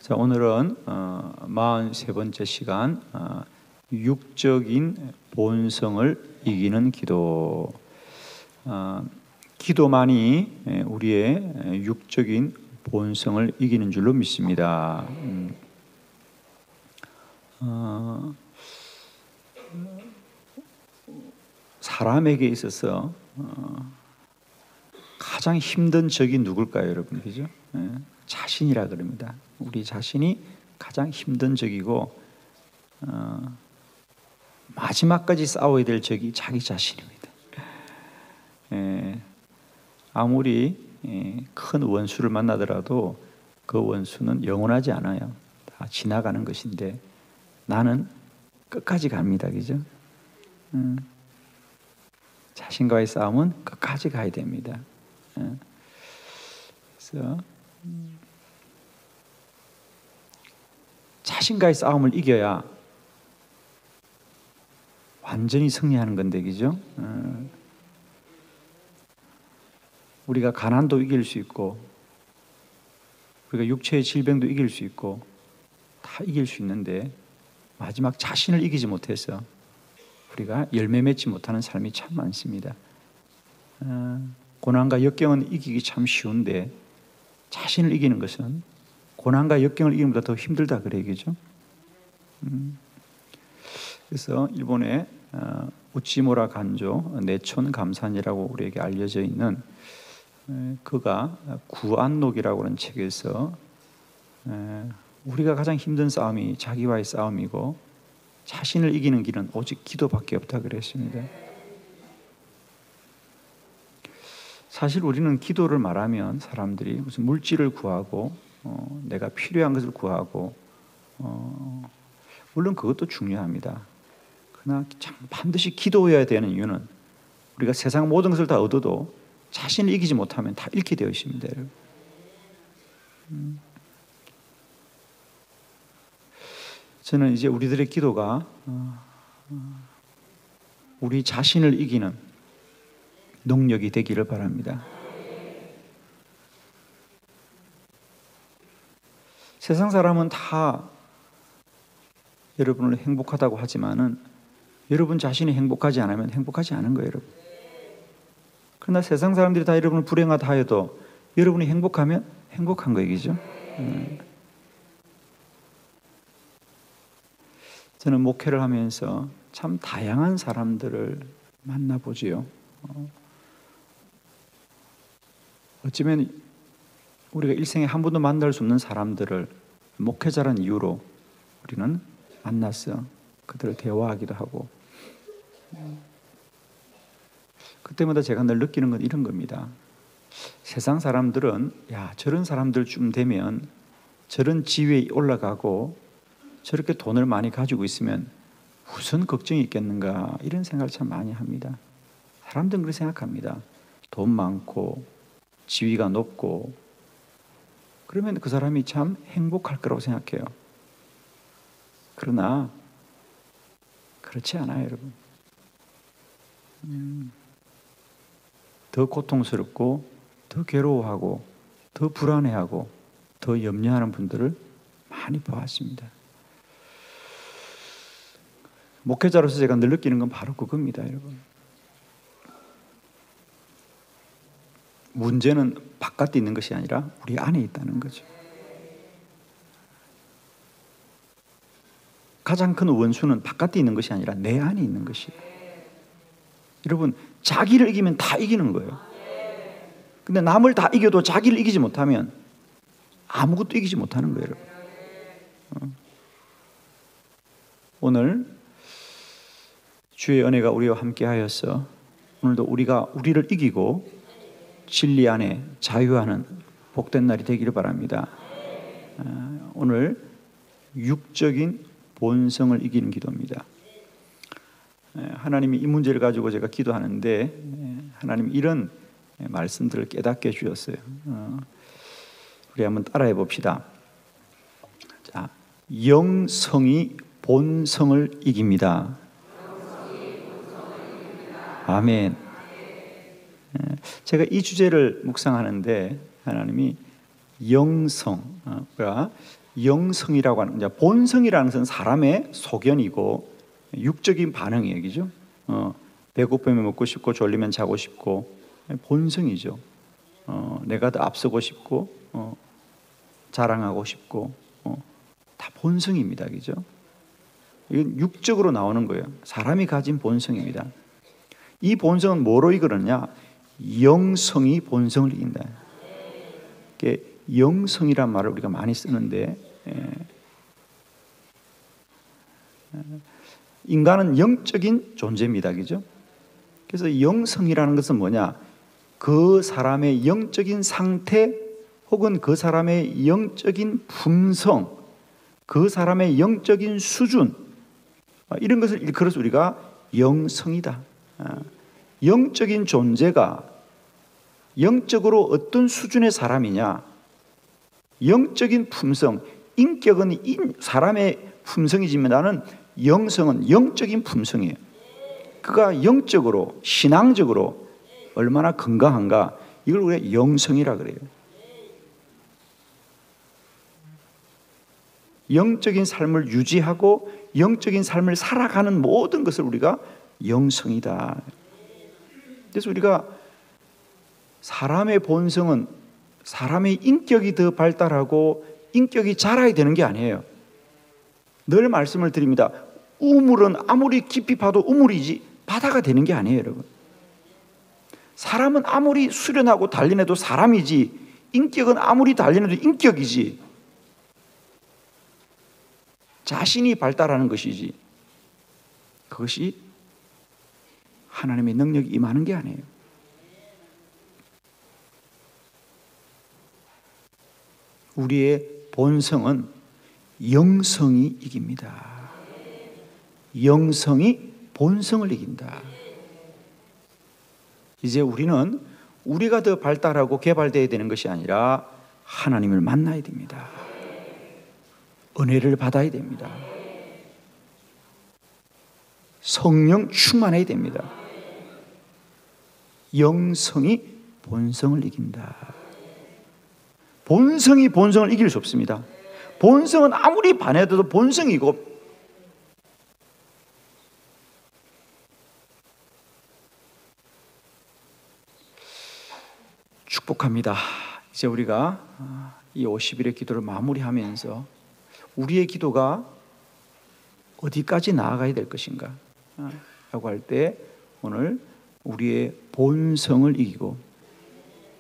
자, 오늘은 43번째 시간 육적인 본성을 이기는 기도. 기도만이 우리의 육적인 본성을 이기는 줄로 믿습니다. 사람에게 있어서 가장 힘든 적이 누굴까요, 여러분? 그죠? 자신이라 그럽니다. 우리 자신이 가장 힘든 적이고 마지막까지 싸워야 될 적이 자기 자신입니다. 아무리 큰 원수를 만나더라도 그 원수는 영원하지 않아요. 다 지나가는 것인데 나는 끝까지 갑니다. 그죠? 자신과의 싸움은 끝까지 가야 됩니다. 그래서 자신과의 싸움을 이겨야 완전히 승리하는 건데, 그죠? 우리가 가난도 이길 수 있고, 우리가 육체의 질병도 이길 수 있고, 다 이길 수 있는데, 마지막 자신을 이기지 못해서 우리가 열매 맺지 못하는 삶이 참 많습니다. 고난과 역경은 이기기 참 쉬운데, 자신을 이기는 것은 고난과 역경을 이기는 것보다 더 힘들다 그래요, 그죠? 그래서 일본의 우치무라 간조 내촌 감산이라고 우리에게 알려져 있는 그가 구안록이라고 하는 책에서 우리가 가장 힘든 싸움이 자기와의 싸움이고 자신을 이기는 길은 오직 기도밖에 없다 그랬습니다. 사실 우리는 기도를 말하면 사람들이 무슨 물질을 구하고 내가 필요한 것을 구하고 물론 그것도 중요합니다. 그러나 참 반드시 기도해야 되는 이유는 우리가 세상 모든 것을 다 얻어도 자신을 이기지 못하면 다 잃게 되어 있습니다. 저는 이제 우리들의 기도가 우리 자신을 이기는 능력이 되기를 바랍니다. 세상 사람은 다 여러분을 행복하다고 하지만은 여러분 자신이 행복하지 않으면 행복하지 않은 거예요, 여러분. 그러나 세상 사람들이 다 여러분을 불행하다 해도 여러분이 행복하면 행복한 거예요, 그죠? 저는 목회를 하면서 참 다양한 사람들을 만나보지요. 어쩌면 우리가 일생에 한 번도 만날 수 없는 사람들을 목회자라는 이유로 우리는 만났어. 그들을 대화하기도 하고. 그때마다 제가 늘 느끼는 건 이런 겁니다. 세상 사람들은 야, 저런 사람들쯤 되면 저런 지위에 올라가고 저렇게 돈을 많이 가지고 있으면 무슨 걱정이 있겠는가 이런 생각을 참 많이 합니다. 사람들은 그렇게 생각합니다. 돈 많고 지위가 높고 그러면 그 사람이 참 행복할 거라고 생각해요. 그러나 그렇지 않아요, 여러분. 더 고통스럽고 더 괴로워하고 더 불안해하고 더 염려하는 분들을 많이 보았습니다. 목회자로서 제가 늘 느끼는 건 바로 그겁니다, 여러분. 문제는 바깥에 있는 것이 아니라 우리 안에 있다는 거죠. 가장 큰 원수는 바깥에 있는 것이 아니라 내 안에 있는 것이에요. 여러분, 자기를 이기면 다 이기는 거예요. 근데 남을 다 이겨도 자기를 이기지 못하면 아무것도 이기지 못하는 거예요, 여러분. 오늘 주의 은혜가 우리와 함께 하여서 오늘도 우리가 우리를 이기고 진리 안에 자유하는 복된 날이 되기를 바랍니다. 오늘 육적인 본성을 이기는 기도입니다. 하나님이 이 문제를 가지고 제가 기도하는데 하나님이 이런 말씀들을 깨닫게 해주셨어요. 우리 한번 따라해 봅시다. 자, 영성이 본성을 이깁니다. 아멘. 제가 이 주제를 묵상하는데 하나님이 영성, 그러니까 영성이라고 하는, 본성이라는 것은 사람의 소견이고 육적인 반응이에요, 그죠? 배고프면 먹고 싶고 졸리면 자고 싶고 본성이죠. 내가 더 앞서고 싶고 자랑하고 싶고 다 본성입니다, 그죠? 이건 육적으로 나오는 거예요. 사람이 가진 본성입니다. 이 본성은 뭐로 이끌었냐? 영성이 본성을 이긴다. 영성이란 말을 우리가 많이 쓰는데, 인간은 영적인 존재입니다, 그죠? 그래서 영성이라는 것은 뭐냐? 그 사람의 영적인 상태 혹은 그 사람의 영적인 품성, 그 사람의 영적인 수준, 이런 것을 일컬어서 우리가 영성이다. 영적인 존재가 영적으로 어떤 수준의 사람이냐? 영적인 품성, 인격은 사람의 품성이지만 영성은 영적인 품성이에요. 그가 영적으로, 신앙적으로 얼마나 건강한가, 이걸 우리가 영성이라 그래요. 영적인 삶을 유지하고 영적인 삶을 살아가는 모든 것을 우리가 영성이다. 그래서 우리가 사람의 본성은 사람의 인격이 더 발달하고 인격이 자라야 되는 게 아니에요. 늘 말씀을 드립니다. 우물은 아무리 깊이 파도 우물이지 바다가 되는 게 아니에요, 여러분. 사람은 아무리 수련하고 단련해도 사람이지, 인격은 아무리 단련해도 인격이지, 자신이 발달하는 것이지, 그것이 하나님의 능력이 임하는 게 아니에요. 우리의 본성은 영성이 이깁니다. 영성이 본성을 이긴다. 이제 우리는 우리가 더 발달하고 개발되어야 되는 것이 아니라 하나님을 만나야 됩니다. 은혜를 받아야 됩니다. 성령 충만해야 됩니다. 영성이 본성을 이긴다. 본성이 본성을 이길 수 없습니다. 본성은 아무리 반해도 본성이고, 축복합니다. 이제 우리가 이 50일의 기도를 마무리하면서 우리의 기도가 어디까지 나아가야 될 것인가 라고 할 때, 오늘 우리의 본성을 이기고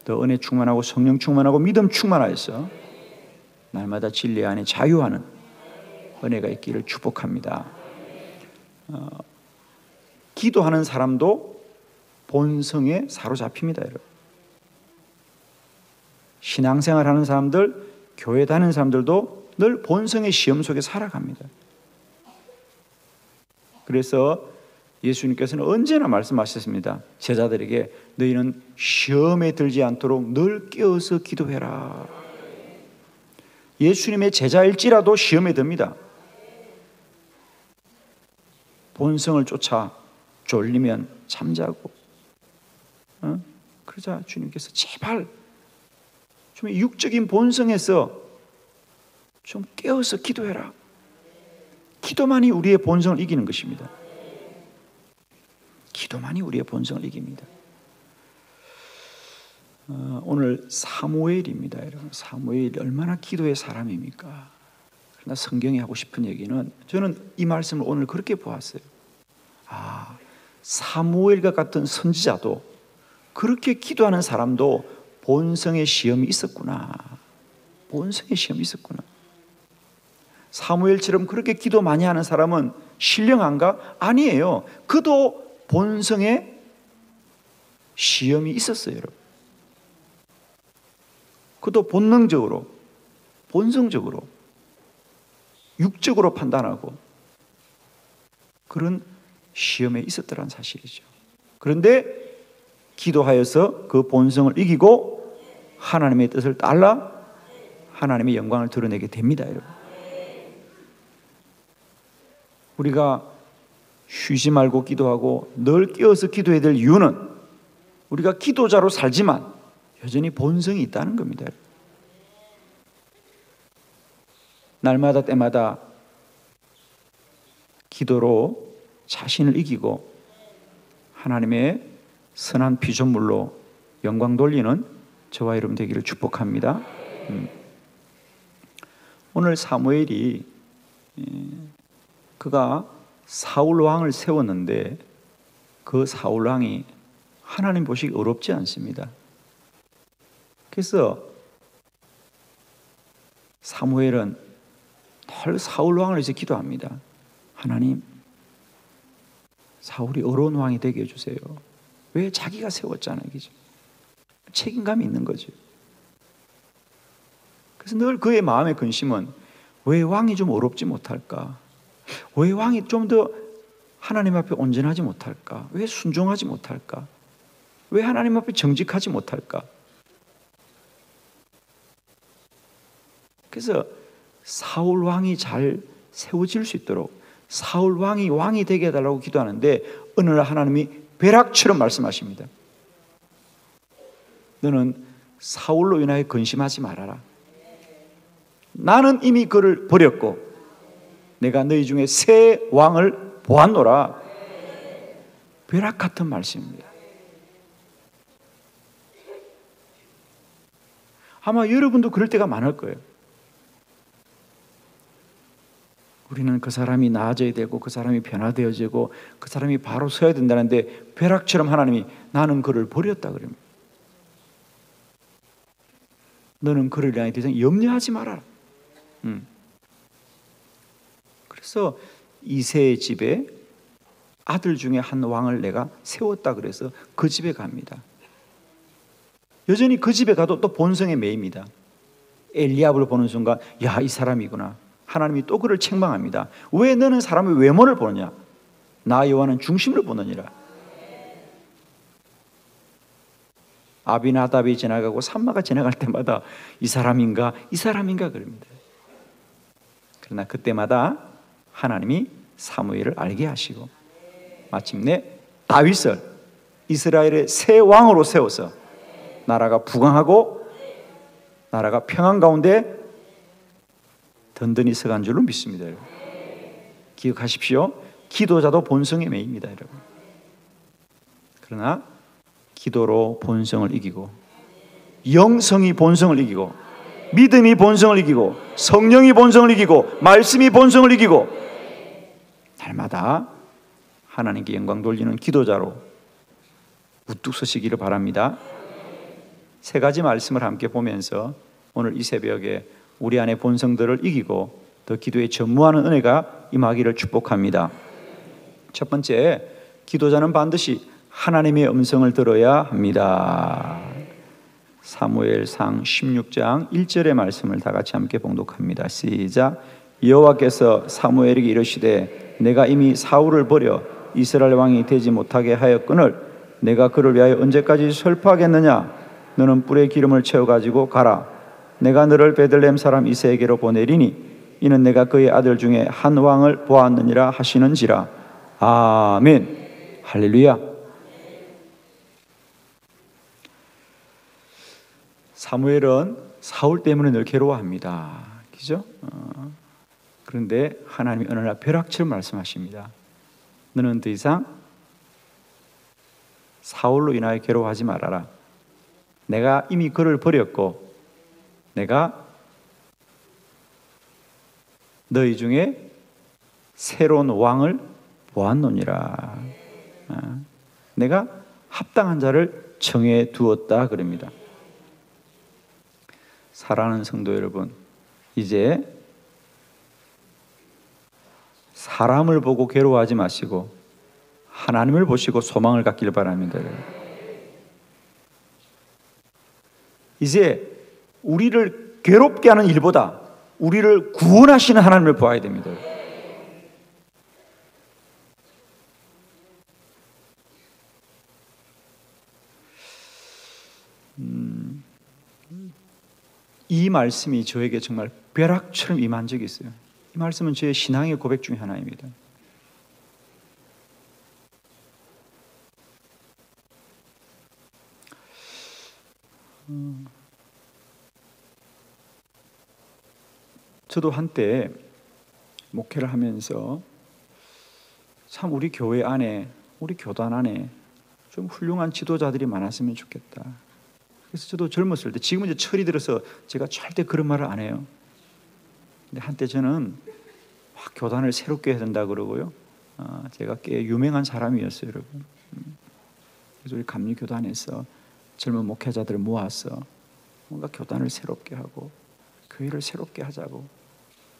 더 은혜 충만하고 성령 충만하고 믿음 충만하여서 날마다 진리 안에 자유하는 은혜가 있기를 축복합니다. 기도하는 사람도 본성에 사로잡힙니다, 여러분. 신앙생활하는 사람들, 교회 다니는 사람들도 늘 본성의 시험 속에 살아갑니다. 그래서 예수님께서는 언제나 말씀하셨습니다. 제자들에게 너희는 시험에 들지 않도록 늘 깨어서 기도해라. 예수님의 제자일지라도 시험에 듭니다. 본성을 쫓아 졸리면 잠자고, 그러자 주님께서 제발 좀 육적인 본성에서 좀 깨어서 기도해라. 기도만이 우리의 본성을 이기는 것입니다. 기도만이 우리의 본성을 이깁니다. 오늘 사무엘입니다, 여러분. 사무엘이 얼마나 기도의 사람입니까? 그러나 성경이 하고 싶은 얘기는, 저는 이 말씀을 오늘 그렇게 보았어요. 사무엘과 같은 선지자도, 그렇게 기도하는 사람도 본성의 시험이 있었구나. 본성의 시험이 있었구나. 사무엘처럼 그렇게 기도 많이 하는 사람은 신령한가? 아니에요. 그도 본성의 시험이 있었어요, 여러분. 그도 본능적으로, 본성적으로, 육적으로 판단하고 그런 시험에 있었더란 사실이죠. 그런데 기도하여서 그 본성을 이기고 하나님의 뜻을 따라 하나님의 영광을 드러내게 됩니다, 여러분. 우리가 쉬지 말고 기도하고 늘 깨어서 기도해야 될 이유는, 우리가 기도자로 살지만 여전히 본성이 있다는 겁니다. 날마다 때마다 기도로 자신을 이기고 하나님의 선한 피조물로 영광 돌리는 저와 여러분 되기를 축복합니다. 오늘 사무엘이 그가 사울 왕을 세웠는데 그 사울 왕이 하나님 보시기 어렵지 않습니다. 그래서 사무엘은 늘 사울 왕을 위해서 기도합니다. 하나님, 사울이 어려운 왕이 되게 해주세요. 왜? 자기가 세웠잖아요. 그죠? 책임감이 있는 거죠. 그래서 늘 그의 마음의 근심은 왜 왕이 좀 어렵지 못할까? 왜 왕이 좀 더 하나님 앞에 온전하지 못할까? 왜 순종하지 못할까? 왜 하나님 앞에 정직하지 못할까? 그래서 사울 왕이 잘 세워질 수 있도록 사울 왕이 되게 해달라고 기도하는데 어느 날 하나님이 벼락처럼 말씀하십니다. 너는 사울로 인하여 근심하지 말아라. 나는 이미 그를 버렸고 내가 너희 중에 새 왕을 보았노라. 벼락 같은 말씀입니다. 아마 여러분도 그럴 때가 많을 거예요. 우리는 그 사람이 나아져야 되고 그 사람이 변화되어지고 그 사람이 바로 서야 된다는데 벼락처럼 하나님이 나는 그를 버렸다 그럽니다. 너는 그를 향해 더 이상 염려하지 말아라. 그래서 이새의 집에 아들 중에 한 왕을 내가 세웠다 그래서 그 집에 갑니다. 여전히 그 집에 가도 또 본성에 매입니다. 엘리압을 보는 순간 야, 이 사람이구나. 하나님이 또 그를 책망합니다. 왜 너는 사람의 외모를 보느냐? 나 여호와는 중심을 보느니라. 아비나답이 지나가고 삼마가 지나갈 때마다 이 사람인가 그럽니다. 그러나 그때마다 하나님이 사무엘을 알게 하시고 마침내 다윗을 이스라엘의 새 왕으로 세워서 나라가 부강하고 나라가 평안 가운데 든든히 서간 줄로 믿습니다. 여러분. 기억하십시오. 기도자도 본성에 매입니다. 여러분. 그러나 기도로 본성을 이기고 영성이 본성을 이기고 믿음이 본성을 이기고 성령이 본성을 이기고 말씀이 본성을 이기고 날마다 하나님께 영광 돌리는 기도자로 우뚝 서시기를 바랍니다. 세 가지 말씀을 함께 보면서 오늘 이 새벽에 우리 안의 본성들을 이기고 더 기도에 전무하는 은혜가 임하기를 축복합니다. 첫 번째, 기도자는 반드시 하나님의 음성을 들어야 합니다. 사무엘상 16장 1절의 말씀을 다 같이 함께 봉독합니다. 시작. 여호와께서 사무엘에게 이르시되 내가 이미 사울을 버려 이스라엘 왕이 되지 못하게 하였거늘 내가 그를 위하여 언제까지 슬퍼하겠느냐? 너는 뿔에 기름을 채워가지고 가라. 내가 너를 베들레헴 사람 이새에게로 보내리니 이는 내가 그의 아들 중에 한 왕을 보았느니라 하시는지라. 아멘. 할렐루야. 사무엘은 사울 때문에 늘 괴로워합니다. 그죠? 그런데 하나님이 어느 날 벼락처럼 말씀하십니다. 너는 더 이상 사울로 인하여 괴로워하지 말아라. 내가 이미 그를 버렸고 내가 너희 중에 새로운 왕을 보았노니라. 내가 합당한 자를 정해 두었다 그럽니다. 사랑하는 성도 여러분, 이제 사람을 보고 괴로워하지 마시고 하나님을 보시고 소망을 갖기를 바랍니다. 이제 우리를 괴롭게 하는 일보다 우리를 구원하시는 하나님을 보아야 됩니다. 이 말씀이 저에게 정말 벼락처럼 임한 적이 있어요. 이 말씀은 저의 신앙의 고백 중에 하나입니다. 저도 한때 목회를 하면서 참 우리 교회 안에, 우리 교단 안에 좀 훌륭한 지도자들이 많았으면 좋겠다. 그래서 저도 젊었을 때, 지금은 이제 철이 들어서 제가 절대 그런 말을 안 해요. 근데 한때 저는 막 교단을 새롭게 해야 된다 그러고요. 제가 꽤 유명한 사람이었어요, 여러분. 그래서 우리 감리교단에서 젊은 목회자들을 모아서 뭔가 교단을 새롭게 하고 교회를 새롭게 하자고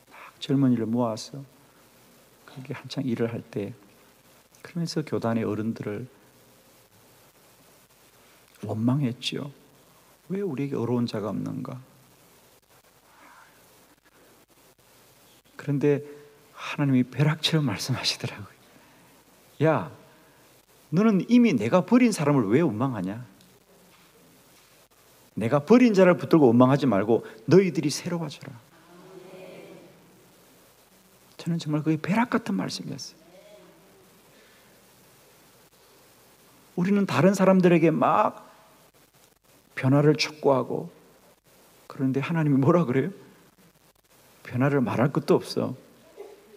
막 젊은이를 모아서 그게 한창 일을 할 때, 그러면서 교단의 어른들을 원망했지요. 왜 우리에게 어려운 자가 없는가? 그런데 하나님이 벼락처럼 말씀하시더라고요. 야, 너는 이미 내가 버린 사람을 왜 원망하냐? 내가 버린 자를 붙들고 원망하지 말고 너희들이 새로워져라. 저는 정말 그게 벼락 같은 말씀이었어요. 우리는 다른 사람들에게 막 변화를 촉구하고, 그런데 하나님이 뭐라 그래요? 변화를 말할 것도 없어.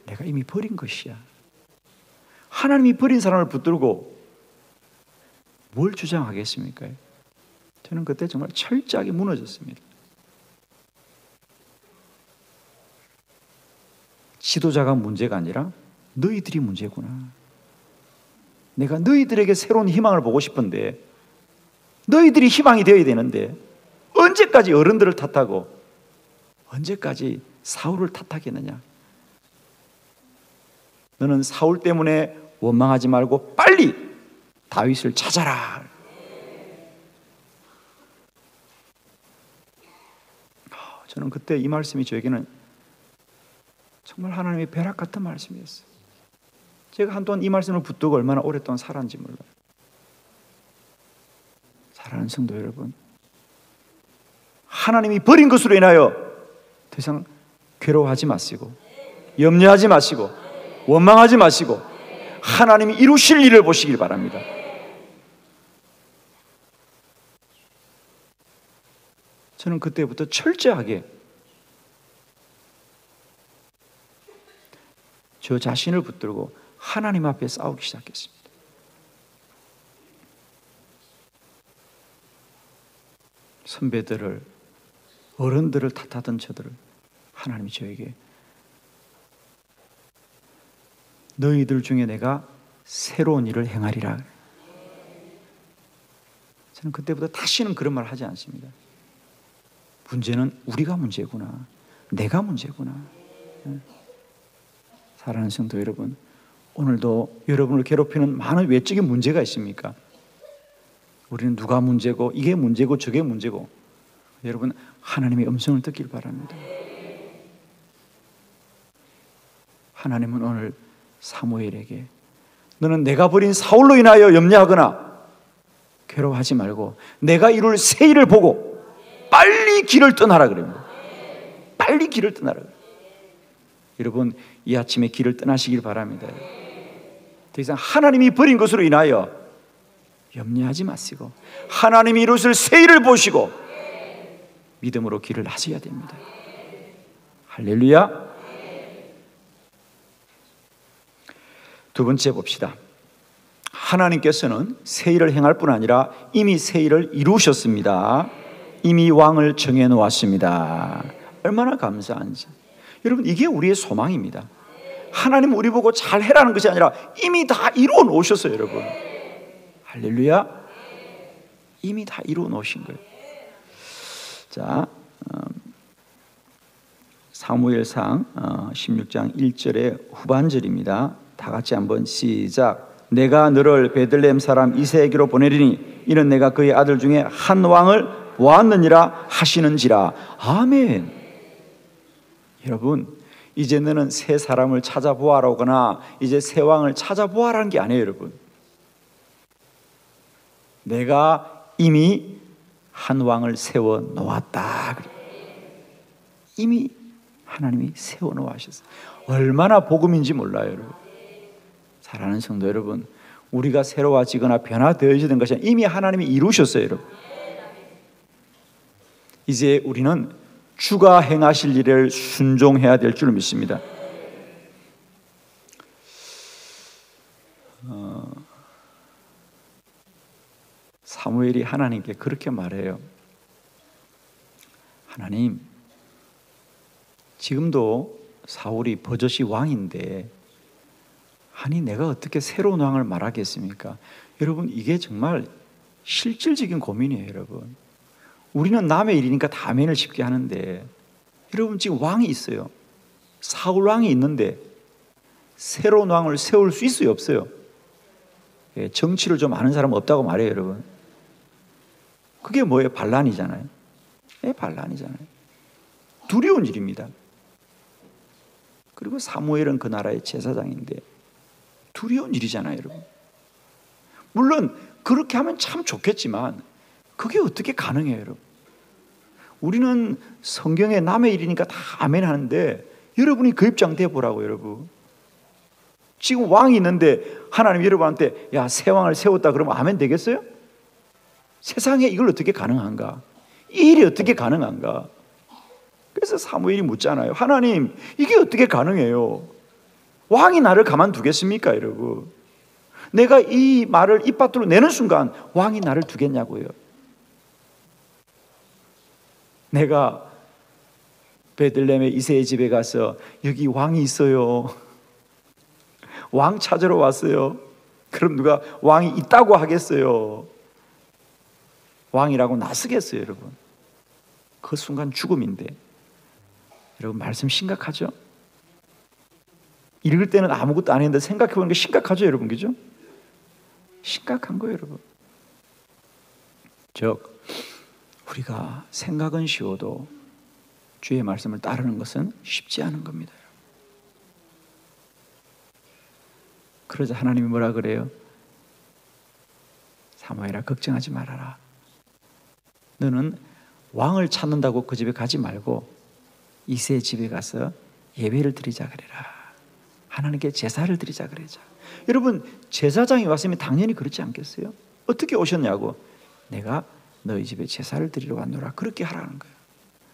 내가 이미 버린 것이야. 하나님이 버린 사람을 붙들고 뭘 주장하겠습니까? 저는 그때 정말 철저하게 무너졌습니다. 지도자가 문제가 아니라 너희들이 문제구나. 내가 너희들에게 새로운 희망을 보고 싶은데, 너희들이 희망이 되어야 되는데 언제까지 어른들을 탓하고 언제까지 사울을 탓하겠느냐? 너는 사울 때문에 원망하지 말고 빨리 다윗을 찾아라. 저는 그때 이 말씀이 저에게는 정말 하나님의 벼락 같은 말씀이었어요. 제가 한동안 이 말씀을 붙들고 얼마나 오랫동안 살았는지 몰라요. 사랑하는 성도 여러분, 하나님이 버린 것으로 인하여 더 이상 괴로워하지 마시고, 염려하지 마시고, 원망하지 마시고, 하나님이 이루실 일을 보시길 바랍니다. 저는 그때부터 철저하게 저 자신을 붙들고 하나님 앞에 싸우기 시작했습니다. 선배들을, 어른들을 탓하던 저들을 하나님이 저에게 너희들 중에 내가 새로운 일을 행하리라. 저는 그때부터 다시는 그런 말 하지 않습니다. 문제는 우리가 문제구나. 내가 문제구나. 사랑하는 성도 여러분, 오늘도 여러분을 괴롭히는 많은 외적인 문제가 있습니까? 우리는 누가 문제고 이게 문제고 저게 문제고, 여러분 하나님의 음성을 듣길 바랍니다. 하나님은 오늘 사무엘에게 너는 내가 버린 사울로 인하여 염려하거나 괴로워하지 말고 내가 이룰 새 일을 보고 빨리 길을 떠나라 그럽니다. 빨리 길을 떠나라. 여러분 이 아침에 길을 떠나시길 바랍니다. 더 이상 하나님이 버린 것으로 인하여 염려하지 마시고 하나님이 이루실 새 일을 보시고 믿음으로 길을 하셔야 됩니다. 할렐루야. 두 번째 봅시다. 하나님께서는 새 일을 행할 뿐 아니라 이미 새 일을 이루셨습니다. 이미 왕을 정해 놓았습니다. 얼마나 감사한지. 여러분 이게 우리의 소망입니다. 하나님 우리 보고 잘해라는 것이 아니라 이미 다 이루어 놓으셨어요, 여러분. 할렐루야. 이미 다 이루어 놓으신 거예요. 자, 사무엘상 16장 1절의 후반절입니다. 다 같이 한번 시작. 내가 너를 베들레헴 사람 이새에게로 보내리니 이는 내가 그의 아들 중에 한 왕을 보았느니라 하시는지라. 아멘. 여러분 이제 너는 새 사람을 찾아보아라거나 이제 새 왕을 찾아보아라는 게 아니에요, 여러분. 내가 이미 한 왕을 세워 놓았다. 이미 하나님이 세워 놓으셨어요. 얼마나 복음인지 몰라요, 여러분. 사랑하는 성도 여러분, 우리가 새로워지거나 변화되어지는 것이 이미 하나님이 이루셨어요, 여러분. 이제 우리는 주가 행하실 일을 순종해야 될 줄 믿습니다. 사무엘이 하나님께 그렇게 말해요. 하나님, 지금도 사울이 버젓이 왕인데 아니 내가 어떻게 새로운 왕을 말하겠습니까? 여러분, 이게 정말 실질적인 고민이에요. 여러분, 우리는 남의 일이니까 다면을 쉽게 하는데, 여러분 지금 왕이 있어요. 사울 왕이 있는데 새로운 왕을 세울 수 있어요, 없어요? 정치를 좀 아는 사람은 없다고 말해요. 여러분, 그게 뭐예요? 반란이잖아요. 반란이잖아요. 두려운 일입니다. 그리고 사무엘은 그 나라의 제사장인데 두려운 일이잖아요. 여러분, 물론 그렇게 하면 참 좋겠지만 그게 어떻게 가능해요? 여러분, 우리는 성경에 남의 일이니까 다 아멘 하는데 여러분이 그 입장 돼보라고. 여러분, 지금 왕이 있는데 하나님 여러분한테 야, 새 왕을 세웠다 그러면 아멘 되겠어요? 세상에 이걸 어떻게 가능한가? 이 일이 어떻게 가능한가? 그래서 사무엘이 묻잖아요. 하나님, 이게 어떻게 가능해요? 왕이 나를 가만두겠습니까? 여러분, 내가 이 말을 입 밖으로 내는 순간 왕이 나를 두겠냐고요. 내가 베들레헴의 이새의 집에 가서 여기 왕이 있어요, 왕 찾으러 왔어요. 그럼 누가 왕이 있다고 하겠어요? 왕이라고 나서겠어요? 여러분, 그 순간 죽음인데. 여러분, 말씀 심각하죠? 읽을 때는 아무것도 안 했는데 생각해보는 게 심각하죠? 여러분, 그죠? 심각한 거예요. 여러분, 즉 우리가 생각은 쉬워도 주의 말씀을 따르는 것은 쉽지 않은 겁니다. 그러자 하나님이 뭐라 그래요? 사무엘아, 걱정하지 말아라. 너는 왕을 찾는다고 그 집에 가지 말고 이새의 집에 가서 예배를 드리자 그래라. 하나님께 제사를 드리자 그러자. 여러분, 제사장이 왔으면 당연히 그렇지 않겠어요? 어떻게 오셨냐고. 내가 너희 집에 제사를 드리러 왔노라. 그렇게 하라는 거예요.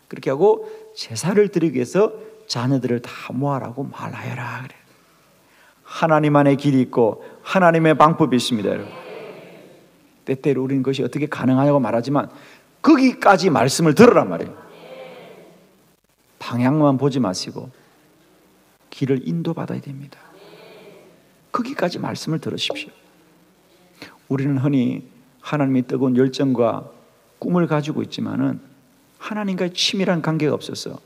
그렇게 하고 제사를 드리기 위해서 자녀들을 다 모아라고 말하여라 그래. 하나님 안에 길이 있고 하나님의 방법이 있습니다. 여러분, 때때로 우리는 그것이 어떻게 가능하냐고 말하지만 거기까지 말씀을 들으란 말이에요. 방향만 보지 마시고 길을 인도받아야 됩니다. 거기까지 말씀을 들으십시오. 우리는 흔히 하나님의 뜨거운 열정과 꿈을 가지고 있지만은 하나님과의 치밀한 관계가 없어서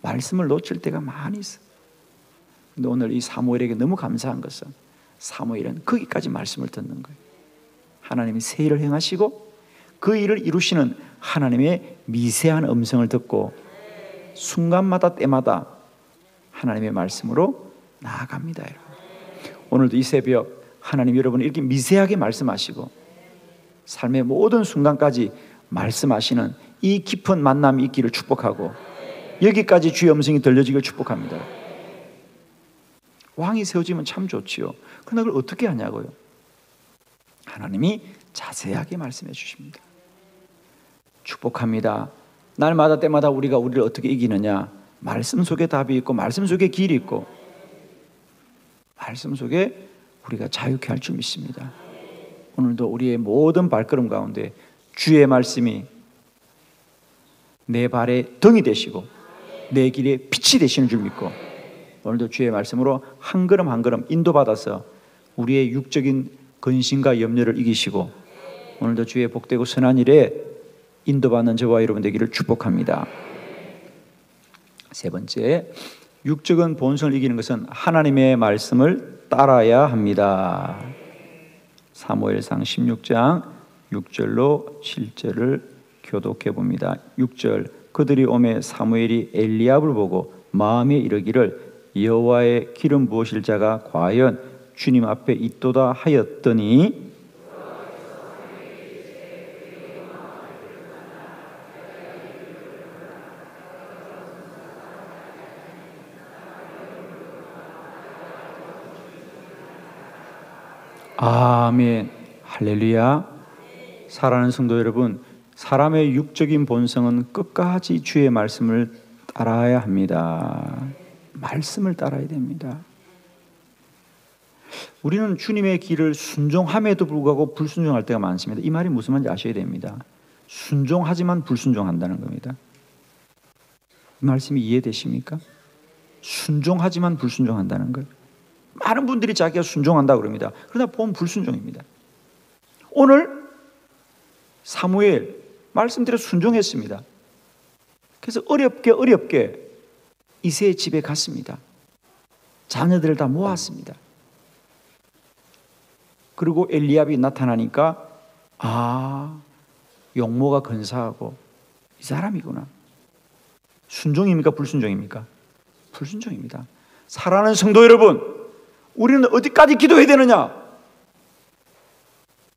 말씀을 놓칠 때가 많이 있어요. 근데 오늘 이 사무엘에게 너무 감사한 것은 사무엘은 거기까지 말씀을 듣는 거예요. 하나님이 새 일을 행하시고 그 일을 이루시는 하나님의 미세한 음성을 듣고 순간마다 때마다 하나님의 말씀으로 나아갑니다. 여러분, 오늘도 이 새벽 하나님 여러분을 이렇게 미세하게 말씀하시고 삶의 모든 순간까지 말씀하시는 이 깊은 만남이 있기를 축복하고 여기까지 주의 음성이 들려지기를 축복합니다. 왕이 세워지면 참 좋지요. 그러나 그걸 어떻게 하냐고요? 하나님이 자세하게 말씀해 주십니다. 축복합니다. 날마다 때마다 우리가 우리를 어떻게 이기느냐? 말씀 속에 답이 있고 말씀 속에 길이 있고 말씀 속에 우리가 자유케 할 줄 믿습니다. 오늘도 우리의 모든 발걸음 가운데 주의 말씀이 내 발의 등이 되시고 내 길에 빛이 되시는 줄 믿고 오늘도 주의 말씀으로 한 걸음 한 걸음 인도받아서 우리의 육적인 근심과 염려를 이기시고 오늘도 주의 복되고 선한 일에 인도받는 저와 여러분 되기를 축복합니다. 세 번째, 육적인 본성을 이기는 것은 하나님의 말씀을 따라야 합니다. 사무엘상 16장 6절로 7절을 교독해 봅니다. 6절, 그들이 오매 사무엘이 엘리압을 보고 마음에 이르기를 여호와의 기름 부으실 자가 과연 주님 앞에 있도다 하였더니 아멘, 할렐루야. 사랑하는 성도 여러분, 사람의 육적인 본성은 끝까지 주의 말씀을 따라야 합니다. 말씀을 따라야 됩니다. 우리는 주님의 길을 순종함에도 불구하고 불순종할 때가 많습니다. 이 말이 무슨 말인지 아셔야 됩니다. 순종하지만 불순종한다는 겁니다. 이 말씀이 이해되십니까? 순종하지만 불순종한다는 거예요. 많은 분들이 자기가 순종한다고 그럽니다. 그러나 보면 불순종입니다. 오늘 사무엘 말씀대로 순종했습니다. 그래서 어렵게 이새의 집에 갔습니다. 자녀들을 다 모았습니다. 그리고 엘리압이 나타나니까 용모가 근사하고 이 사람이구나. 순종입니까? 불순종입니까? 불순종입니다. 사랑하는 성도 여러분, 우리는 어디까지 기도해야 되느냐?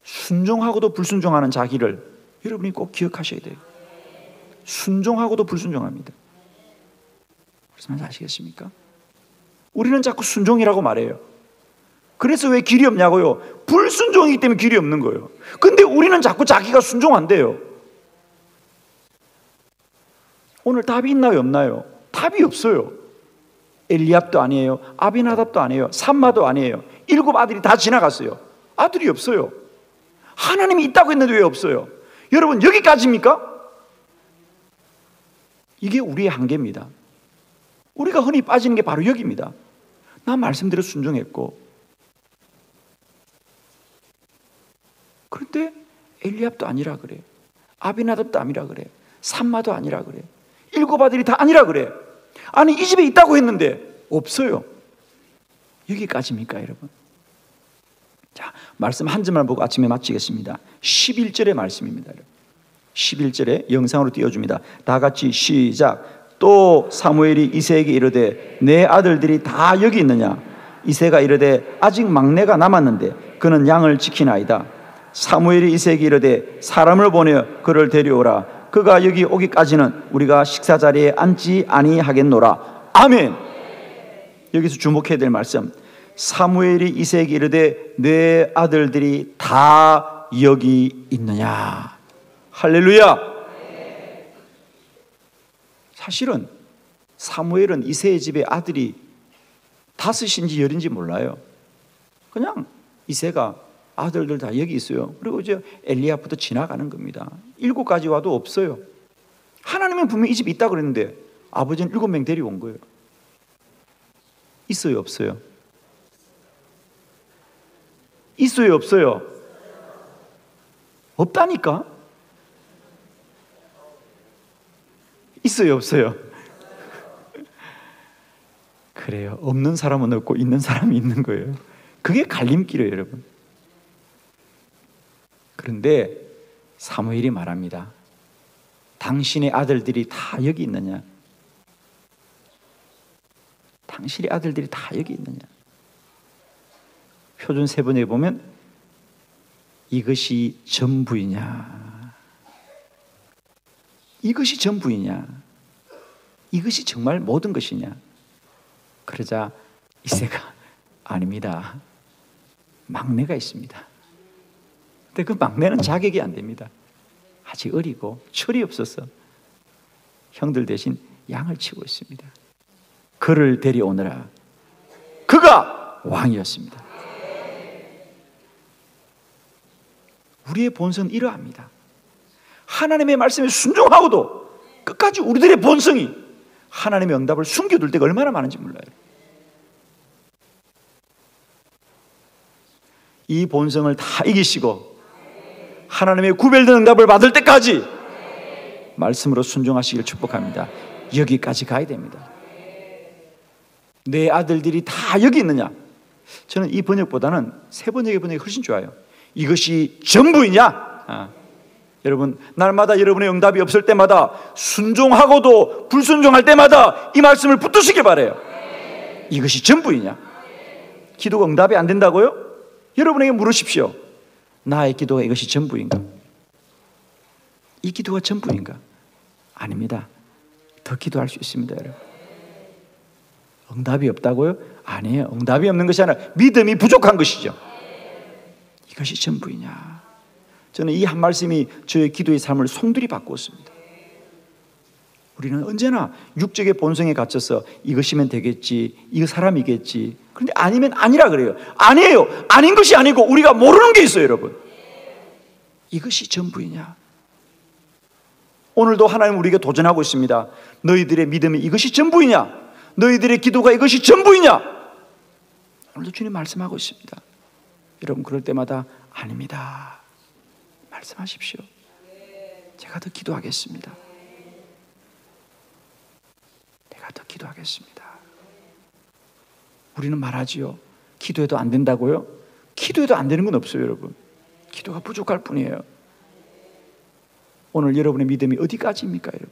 순종하고도 불순종하는 자기를 여러분이 꼭 기억하셔야 돼요. 순종하고도 불순종합니다. 무슨 말인지 아시겠습니까? 우리는 자꾸 순종이라고 말해요. 그래서 왜 길이 없냐고요? 불순종이기 때문에 길이 없는 거예요. 근데 우리는 자꾸 자기가 순종한대요. 오늘 답이 있나요? 없나요? 답이 없어요. 엘리압도 아니에요. 아비나답도 아니에요. 삼마도 아니에요. 7 아들이 다 지나갔어요. 아들이 없어요. 하나님이 있다고 했는데 왜 없어요? 여러분, 여기까지입니까? 이게 우리의 한계입니다. 우리가 흔히 빠지는 게 바로 여기입니다. 나 말씀대로 순종했고, 그런데 엘리압도 아니라 그래. 아비나답도 아니라 그래. 삼마도 아니라 그래. 7 아들이 다 아니라 그래. 아니, 이 집에 있다고 했는데 없어요. 여기까지입니까, 여러분? 자, 말씀 한 점만 보고 아침에 마치겠습니다. 11절의 말씀입니다. 11절에 영상으로 띄워줍니다. 다 같이 시작. 또 사무엘이 이새에게 이르되 내 아들들이 다 여기 있느냐? 이새가 이르되 아직 막내가 남았는데 그는 양을 지키나이다. 사무엘이 이새에게 이르되 사람을 보내어 그를 데려오라. 그가 여기 오기까지는 우리가 식사 자리에 앉지 아니하겠노라. 아멘. 여기서 주목해야 될 말씀. 사무엘이 이새에게 이르되 내 아들들이 다 여기 있느냐. 할렐루야. 사실은 사무엘은 이새의 집에 아들이 5인지 10인지 몰라요. 그냥 이새가 아들들 다 여기 있어요. 그리고 이제 엘리압부터 지나가는 겁니다. 7까지 와도 없어요. 하나님은 분명히 이 집에 있다고 그랬는데 아버지는 7명 데려온 거예요. 있어요, 없어요? 있어요, 없어요? 없다니까? 있어요, 없어요? 그래요. 없는 사람은 없고 있는 사람이 있는 거예요. 그게 갈림길이에요, 여러분. 그런데 사무엘이 말합니다. 당신의 아들들이 다 여기 있느냐? 당신의 아들들이 다 여기 있느냐? 표준 세번역에 보면 이것이 전부이냐? 이것이 전부이냐? 이것이 정말 모든 것이냐? 그러자 이새가 아닙니다. 막내가 있습니다. 근데 그 막내는 자격이 안 됩니다. 아직 어리고 철이 없어서 형들 대신 양을 치고 있습니다. 그를 데려오느라. 그가 왕이었습니다. 우리의 본성은 이러합니다. 하나님의 말씀에 순종하고도 끝까지 우리들의 본성이 하나님의 응답을 숨겨둘 때가 얼마나 많은지 몰라요. 이 본성을 다 이기시고 하나님의 구별된 응답을 받을 때까지 말씀으로 순종하시길 축복합니다. 여기까지 가야 됩니다. 내 아들들이 다 여기 있느냐? 저는 이 번역보다는 새 번역의 번역이 훨씬 좋아요. 이것이 전부이냐? 여러분, 날마다 여러분의 응답이 없을 때마다 순종하고도 불순종할 때마다 이 말씀을 붙드시길 바라요. 이것이 전부이냐? 기도가 응답이 안 된다고요? 여러분에게 물으십시오. 나의 기도가 이것이 전부인가? 이 기도가 전부인가? 아닙니다. 더 기도할 수 있습니다, 여러분. 응답이 없다고요? 아니에요. 응답이 없는 것이 아니라 믿음이 부족한 것이죠. 이것이 전부이냐? 저는 이 한 말씀이 저의 기도의 삶을 송두리 바꾸었습니다. 우리는 언제나 육적의 본성에 갇혀서 이것이면 되겠지, 이거 사람이겠지. 그런데 아니면 아니라 그래요. 아니에요. 아닌 것이 아니고 우리가 모르는 게 있어요, 여러분. 이것이 전부이냐? 오늘도 하나님 우리에게 도전하고 있습니다. 너희들의 믿음이 이것이 전부이냐? 너희들의 기도가 이것이 전부이냐? 오늘도 주님 말씀하고 있습니다. 여러분 그럴 때마다 아닙니다. 말씀하십시오. 제가 더 기도하겠습니다. 내가 더 기도하겠습니다. 우리는 말하지요. 기도해도 안 된다고요? 기도해도 안 되는 건 없어요, 여러분. 기도가 부족할 뿐이에요. 오늘 여러분의 믿음이 어디까지입니까, 여러분?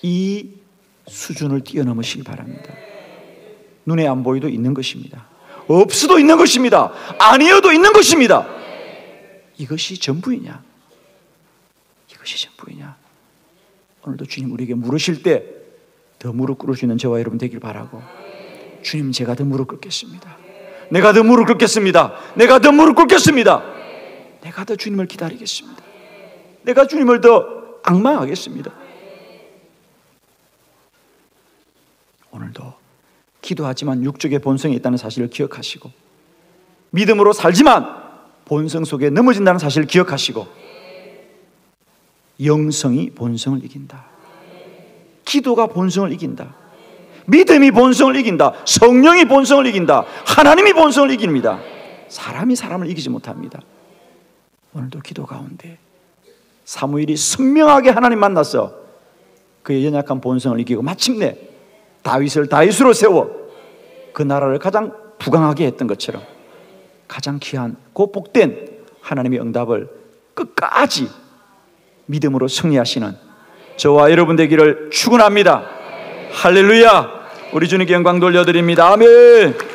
이 수준을 뛰어넘으시기 바랍니다. 눈에 안 보이도 있는 것입니다. 없어도 있는 것입니다. 아니어도 있는 것입니다. 이것이 전부이냐? 이것이 전부이냐? 오늘도 주님 우리에게 물으실 때 더 무릎 꿇을 수 있는 저와 여러분 되길 바라고, 주님 제가 더 무릎 꿇겠습니다. 내가 더 무릎 꿇겠습니다. 내가 더 무릎 꿇겠습니다. 내가 더 주님을 기다리겠습니다. 내가 주님을 더 앙망하겠습니다. 오늘도 기도하지만 육적의 본성이 있다는 사실을 기억하시고, 믿음으로 살지만 본성 속에 넘어진다는 사실을 기억하시고, 영성이 본성을 이긴다. 기도가 본성을 이긴다. 믿음이 본성을 이긴다. 성령이 본성을 이긴다. 하나님이 본성을 이깁니다. 사람이 사람을 이기지 못합니다. 오늘도 기도 가운데 사무엘이 선명하게 하나님 만나서 그의 연약한 본성을 이기고 마침내 다윗을 다윗으로 세워 그 나라를 가장 부강하게 했던 것처럼 가장 귀한 그 복된 하나님의 응답을 끝까지 믿음으로 승리하시는 저와 여러분 되기를 축원합니다. 할렐루야. 우리 주님께 영광 돌려드립니다. 아멘.